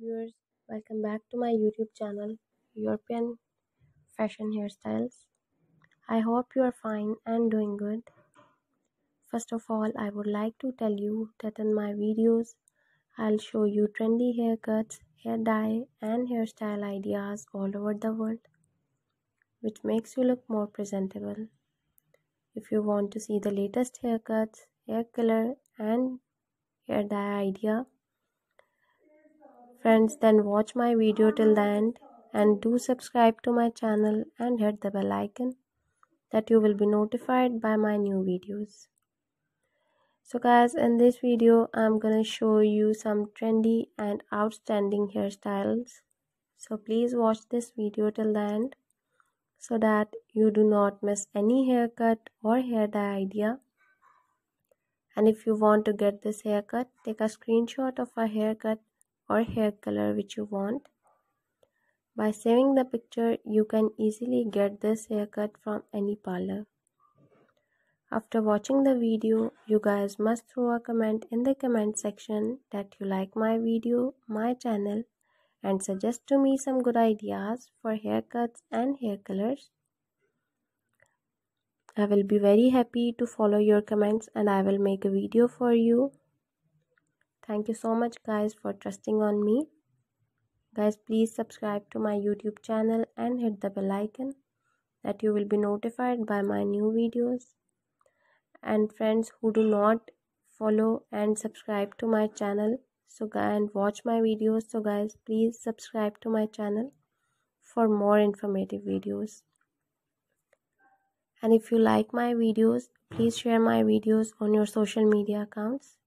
viewers, welcome back to my YouTube channel, European Fashion Hairstyles. I hope you are fine and doing good. First of all, I would like to tell you that in my videos, I'll show you trendy haircuts, hair dye and hairstyle ideas all over the world, which makes you look more presentable. If you want to see the latest haircuts, hair color and hair dye idea, friends, then watch my video till the end and do subscribe to my channel and hit the bell icon that you will be notified by my new videos. So guys, in this video I'm gonna show you some trendy and outstanding hairstyles. So please watch this video till the end so that you do not miss any haircut or hair dye idea. And if you want to get this haircut, take a screenshot of a haircut or hair color which you want. By saving the picture, you can easily get this haircut from any parlor. After watching the video, you guys must throw a comment in the comment section that you like my video, my channel, and suggest to me some good ideas for haircuts and hair colors. I will be very happy to follow your comments and I will make a video for you. Thank you so much guys for trusting on me. Guys, please subscribe to my YouTube channel and hit the bell icon that you will be notified by my new videos. And friends who do not follow and subscribe to my channel and watch my videos, so guys, please subscribe to my channel for more informative videos. And if you like my videos, please share my videos on your social media accounts.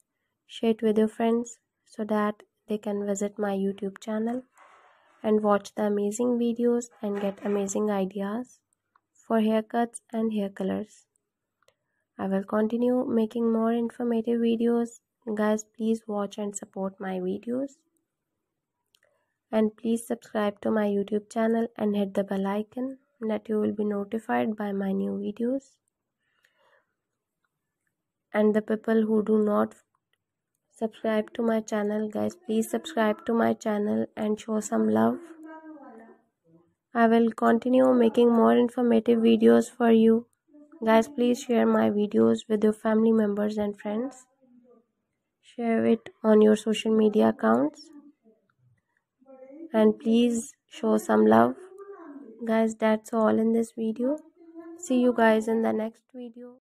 Share it with your friends so that they can visit my YouTube channel and watch the amazing videos and get amazing ideas for haircuts and hair colors. I will continue making more informative videos. Guys, please watch and support my videos. And please subscribe to my YouTube channel and hit the bell icon that you will be notified by my new videos. And the people who do not subscribe to my channel, guys, please subscribe to my channel and show some love. I will continue making more informative videos for you. Guys, please share my videos with your family members and friends. Share it on your social media accounts. And please show some love. Guys, that's all in this video. See you guys in the next video.